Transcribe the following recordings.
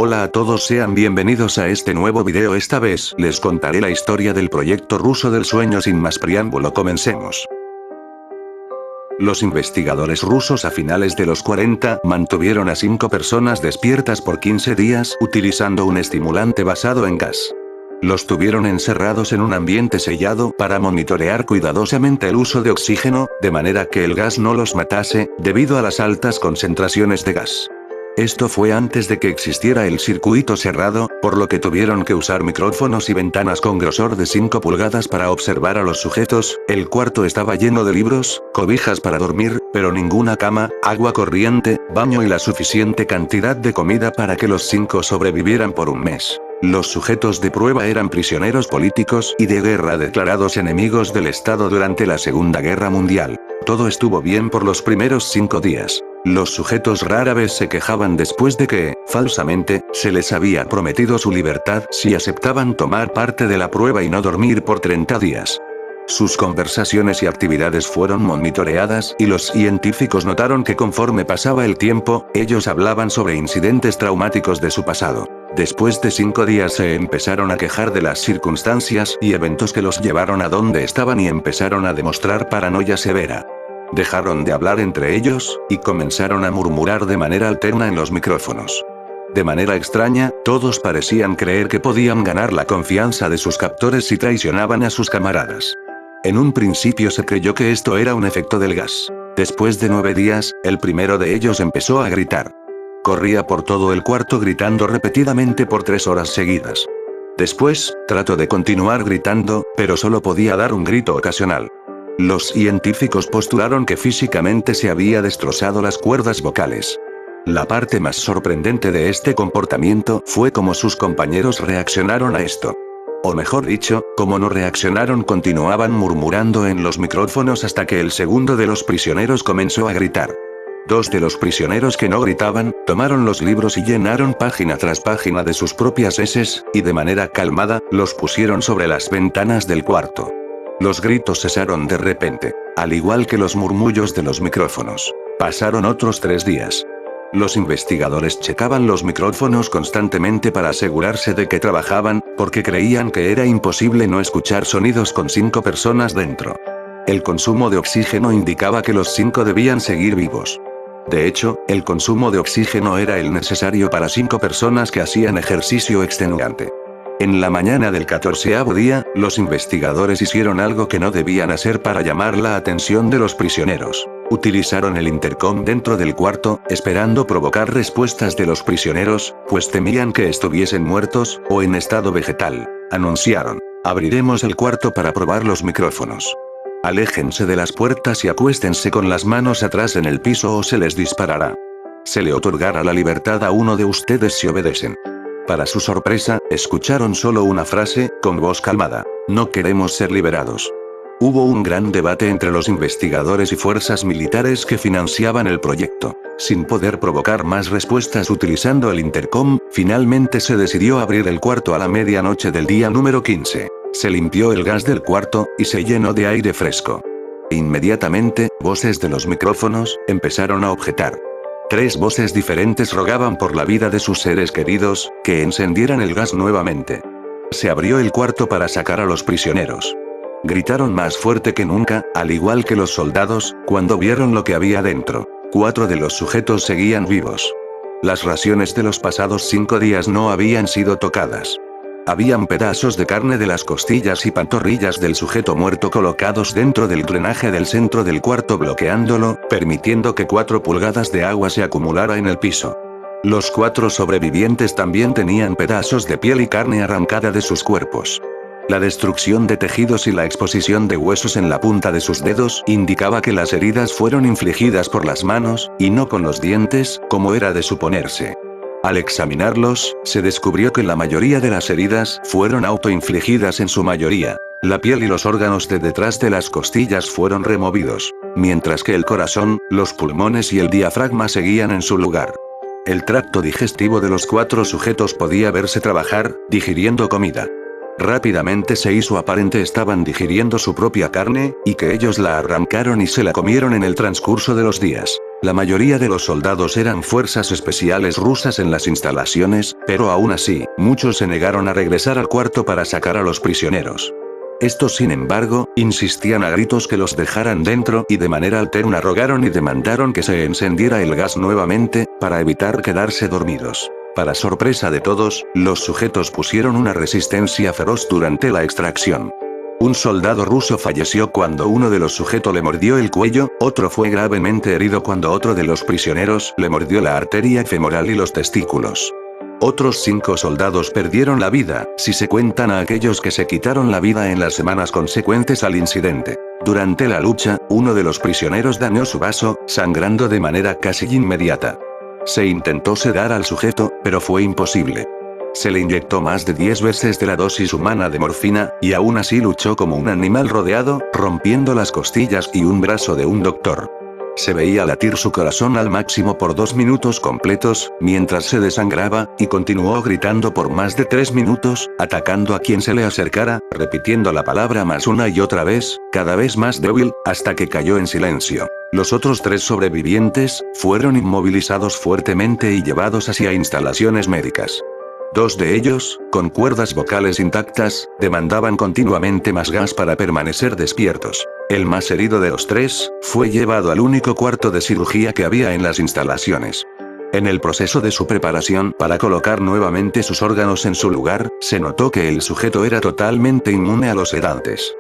Hola a todos, sean bienvenidos a este nuevo video. Esta vez les contaré la historia del proyecto ruso del sueño. Sin más preámbulo, comencemos. Los investigadores rusos a finales de los 40 mantuvieron a 5 personas despiertas por 15 días utilizando un estimulante basado en gas. Los tuvieron encerrados en un ambiente sellado para monitorear cuidadosamente el uso de oxígeno, de manera que el gas no los matase, debido a las altas concentraciones de gas. Esto fue antes de que existiera el circuito cerrado, por lo que tuvieron que usar micrófonos y ventanas con grosor de 5 pulgadas para observar a los sujetos. El cuarto estaba lleno de libros, cobijas para dormir, pero ninguna cama, agua corriente, baño y la suficiente cantidad de comida para que los 5 sobrevivieran por un mes. Los sujetos de prueba eran prisioneros políticos y de guerra declarados enemigos del Estado durante la Segunda Guerra Mundial. Todo estuvo bien por los primeros 5 días. Los sujetos rara vez se quejaban después de que, falsamente, se les había prometido su libertad si aceptaban tomar parte de la prueba y no dormir por 30 días. Sus conversaciones y actividades fueron monitoreadas y los científicos notaron que conforme pasaba el tiempo, ellos hablaban sobre incidentes traumáticos de su pasado. Después de 5 días se empezaron a quejar de las circunstancias y eventos que los llevaron a donde estaban y empezaron a demostrar paranoia severa. Dejaron de hablar entre ellos, y comenzaron a murmurar de manera alterna en los micrófonos. De manera extraña, todos parecían creer que podían ganar la confianza de sus captores si traicionaban a sus camaradas. En un principio se creyó que esto era un efecto del gas. Después de 9 días, el primero de ellos empezó a gritar. Corría por todo el cuarto gritando repetidamente por 3 horas seguidas. Después, trató de continuar gritando, pero solo podía dar un grito ocasional. Los científicos postularon que físicamente se había destrozado las cuerdas vocales. La parte más sorprendente de este comportamiento fue cómo sus compañeros reaccionaron a esto. O mejor dicho, como no reaccionaron, continuaban murmurando en los micrófonos hasta que el segundo de los prisioneros comenzó a gritar. 2 de los prisioneros que no gritaban, tomaron los libros y llenaron página tras página de sus propias heces, y de manera calmada, los pusieron sobre las ventanas del cuarto. Los gritos cesaron de repente, al igual que los murmullos de los micrófonos. Pasaron otros 3 días. Los investigadores checaban los micrófonos constantemente para asegurarse de que trabajaban, porque creían que era imposible no escuchar sonidos con 5 personas dentro. El consumo de oxígeno indicaba que los 5 debían seguir vivos. De hecho, el consumo de oxígeno era el necesario para 5 personas que hacían ejercicio extenuante. En la mañana del 14º día, los investigadores hicieron algo que no debían hacer para llamar la atención de los prisioneros. Utilizaron el intercom dentro del cuarto, esperando provocar respuestas de los prisioneros, pues temían que estuviesen muertos, o en estado vegetal. Anunciaron: abriremos el cuarto para probar los micrófonos. Aléjense de las puertas y acuéstense con las manos atrás en el piso o se les disparará. Se le otorgará la libertad a uno de ustedes si obedecen. Para su sorpresa, escucharon solo una frase, con voz calmada: no queremos ser liberados. Hubo un gran debate entre los investigadores y fuerzas militares que financiaban el proyecto. Sin poder provocar más respuestas utilizando el intercom, finalmente se decidió abrir el cuarto a la medianoche del día número 15. Se limpió el gas del cuarto, y se llenó de aire fresco. Inmediatamente, voces de los micrófonos empezaron a objetar. 3 voces diferentes rogaban por la vida de sus seres queridos, que encendieran el gas nuevamente. Se abrió el cuarto para sacar a los prisioneros. Gritaron más fuerte que nunca, al igual que los soldados, cuando vieron lo que había dentro. 4 de los sujetos seguían vivos. Las raciones de los pasados 5 días no habían sido tocadas. Habían pedazos de carne de las costillas y pantorrillas del sujeto muerto colocados dentro del drenaje del centro del cuarto, bloqueándolo, permitiendo que 4 pulgadas de agua se acumulara en el piso. Los 4 sobrevivientes también tenían pedazos de piel y carne arrancada de sus cuerpos. La destrucción de tejidos y la exposición de huesos en la punta de sus dedos indicaba que las heridas fueron infligidas por las manos, y no con los dientes, como era de suponerse. Al examinarlos, se descubrió que la mayoría de las heridas fueron autoinfligidas en su mayoría. La piel y los órganos de detrás de las costillas fueron removidos, mientras que el corazón, los pulmones y el diafragma seguían en su lugar. El tracto digestivo de los 4 sujetos podía verse trabajar, digiriendo comida. Rápidamente se hizo aparente estaban digiriendo su propia carne, y que ellos la arrancaron y se la comieron en el transcurso de los días. La mayoría de los soldados eran fuerzas especiales rusas en las instalaciones, pero aún así, muchos se negaron a regresar al cuarto para sacar a los prisioneros. Estos, sin embargo, insistían a gritos que los dejaran dentro y de manera alterna rogaron y demandaron que se encendiera el gas nuevamente, para evitar quedarse dormidos. Para sorpresa de todos, los sujetos pusieron una resistencia feroz durante la extracción. Un soldado ruso falleció cuando uno de los sujetos le mordió el cuello, otro fue gravemente herido cuando otro de los prisioneros le mordió la arteria femoral y los testículos. Otros 5 soldados perdieron la vida, si se cuentan a aquellos que se quitaron la vida en las semanas consecuentes al incidente. Durante la lucha, uno de los prisioneros dañó su vaso, sangrando de manera casi inmediata. Se intentó sedar al sujeto, pero fue imposible. Se le inyectó más de 10 veces de la dosis humana de morfina, y aún así luchó como un animal rodeado, rompiendo las costillas y un brazo de un doctor. Se veía latir su corazón al máximo por 2 minutos completos, mientras se desangraba, y continuó gritando por más de 3 minutos, atacando a quien se le acercara, repitiendo la palabra más una y otra vez, cada vez más débil, hasta que cayó en silencio. Los otros 3 sobrevivientes, fueron inmovilizados fuertemente y llevados hacia instalaciones médicas. 2 de ellos, con cuerdas vocales intactas, demandaban continuamente más gas para permanecer despiertos. El más herido de los 3, fue llevado al único cuarto de cirugía que había en las instalaciones. En el proceso de su preparación para colocar nuevamente sus órganos en su lugar, se notó que el sujeto era totalmente inmune a los sedantes.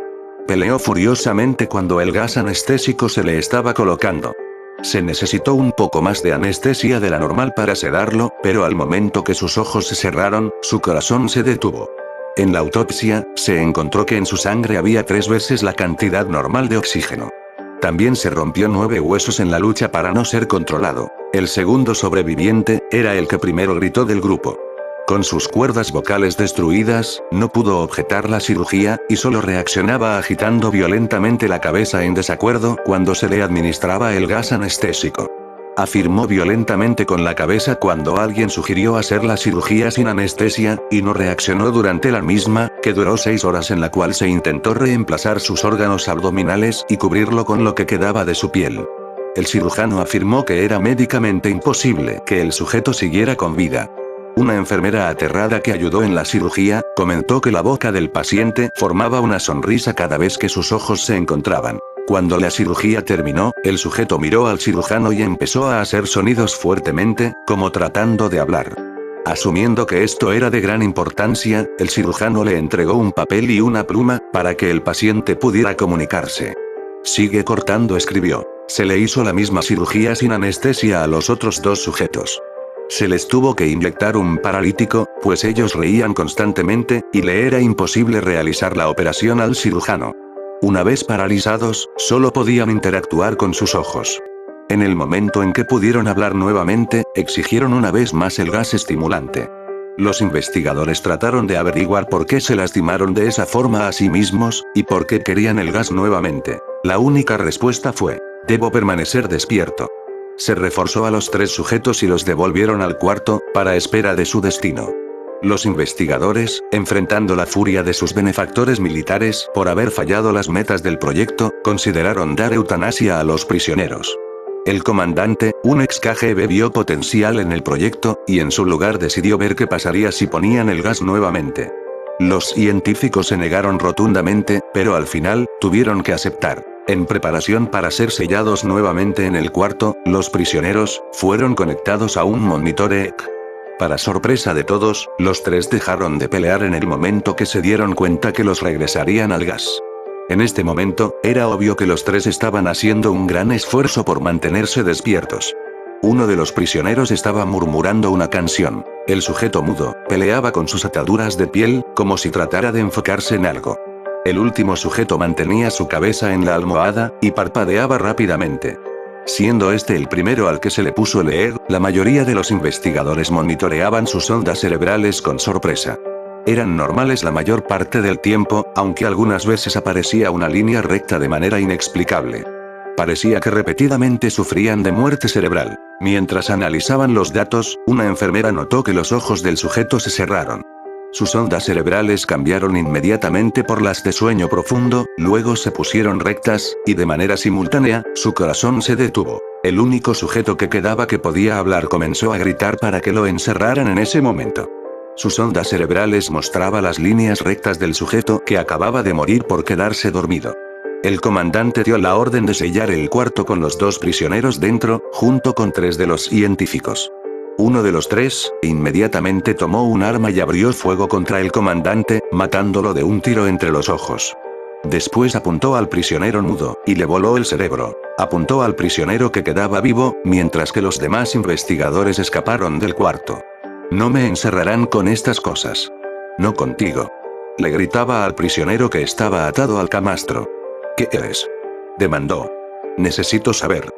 Peleó furiosamente cuando el gas anestésico se le estaba colocando. Se necesitó un poco más de anestesia de la normal para sedarlo, pero al momento que sus ojos se cerraron, su corazón se detuvo. En la autopsia, se encontró que en su sangre había 3 veces la cantidad normal de oxígeno. También se rompió 9 huesos en la lucha para no ser controlado. El segundo sobreviviente, era el que primero gritó del grupo. Con sus cuerdas vocales destruidas, no pudo objetar la cirugía, y solo reaccionaba agitando violentamente la cabeza en desacuerdo cuando se le administraba el gas anestésico. Afirmó violentamente con la cabeza cuando alguien sugirió hacer la cirugía sin anestesia, y no reaccionó durante la misma, que duró 6 horas en la cual se intentó reemplazar sus órganos abdominales y cubrirlo con lo que quedaba de su piel. El cirujano afirmó que era médicamente imposible que el sujeto siguiera con vida. Una enfermera aterrada que ayudó en la cirugía, comentó que la boca del paciente formaba una sonrisa cada vez que sus ojos se encontraban. Cuando la cirugía terminó, el sujeto miró al cirujano y empezó a hacer sonidos fuertemente, como tratando de hablar. Asumiendo que esto era de gran importancia, el cirujano le entregó un papel y una pluma, para que el paciente pudiera comunicarse. Sigue cortando, escribió. Se le hizo la misma cirugía sin anestesia a los otros 2 sujetos. Se les tuvo que inyectar un paralítico, pues ellos reían constantemente, y le era imposible realizar la operación al cirujano. Una vez paralizados, solo podían interactuar con sus ojos. En el momento en que pudieron hablar nuevamente, exigieron una vez más el gas estimulante. Los investigadores trataron de averiguar por qué se lastimaron de esa forma a sí mismos, y por qué querían el gas nuevamente. La única respuesta fue: debo permanecer despierto. Se reforzó a los 3 sujetos y los devolvieron al cuarto, para espera de su destino. Los investigadores, enfrentando la furia de sus benefactores militares por haber fallado las metas del proyecto, consideraron dar eutanasia a los prisioneros. El comandante, un ex KGB, vio potencial en el proyecto, y en su lugar decidió ver qué pasaría si ponían el gas nuevamente. Los científicos se negaron rotundamente, pero al final, tuvieron que aceptar. En preparación para ser sellados nuevamente en el cuarto, los prisioneros fueron conectados a un monitor EEG. Para sorpresa de todos, los 3 dejaron de pelear en el momento que se dieron cuenta que los regresarían al gas. En este momento, era obvio que los 3 estaban haciendo un gran esfuerzo por mantenerse despiertos. Uno de los prisioneros estaba murmurando una canción. El sujeto mudo peleaba con sus ataduras de piel, como si tratara de enfocarse en algo. El último sujeto mantenía su cabeza en la almohada, y parpadeaba rápidamente. Siendo este el primero al que se le puso el EEG, la mayoría de los investigadores monitoreaban sus ondas cerebrales con sorpresa. Eran normales la mayor parte del tiempo, aunque algunas veces aparecía una línea recta de manera inexplicable. Parecía que repetidamente sufrían de muerte cerebral. Mientras analizaban los datos, una enfermera notó que los ojos del sujeto se cerraron. Sus ondas cerebrales cambiaron inmediatamente por las de sueño profundo, luego se pusieron rectas, y de manera simultánea, su corazón se detuvo. El único sujeto que quedaba que podía hablar comenzó a gritar para que lo encerraran en ese momento. Sus ondas cerebrales mostraba las líneas rectas del sujeto que acababa de morir por quedarse dormido. El comandante dio la orden de sellar el cuarto con los 2 prisioneros dentro, junto con 3 de los científicos. Uno de los 3, inmediatamente tomó un arma y abrió fuego contra el comandante, matándolo de un tiro entre los ojos. Después apuntó al prisionero mudo, y le voló el cerebro. Apuntó al prisionero que quedaba vivo, mientras que los demás investigadores escaparon del cuarto. No me encerrarán con estas cosas. No contigo. Le gritaba al prisionero que estaba atado al camastro. ¿Qué eres? Demandó. Necesito saber.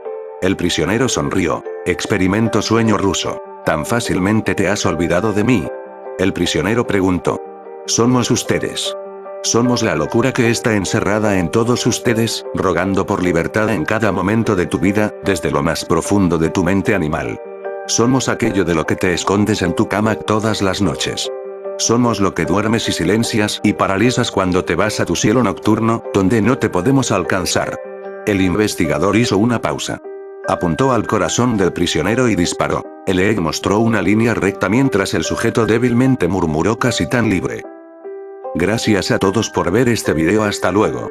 El prisionero sonrió. Experimento sueño ruso. ¿Tan fácilmente te has olvidado de mí? El prisionero preguntó. Somos ustedes. Somos la locura que está encerrada en todos ustedes, rogando por libertad en cada momento de tu vida, desde lo más profundo de tu mente animal. Somos aquello de lo que te escondes en tu cama todas las noches. Somos lo que duermes y silencias y paralizas cuando te vas a tu cielo nocturno, donde no te podemos alcanzar. El investigador hizo una pausa. Apuntó al corazón del prisionero y disparó. El EEG mostró una línea recta mientras el sujeto débilmente murmuró casi tan libre. Gracias a todos por ver este video, hasta luego.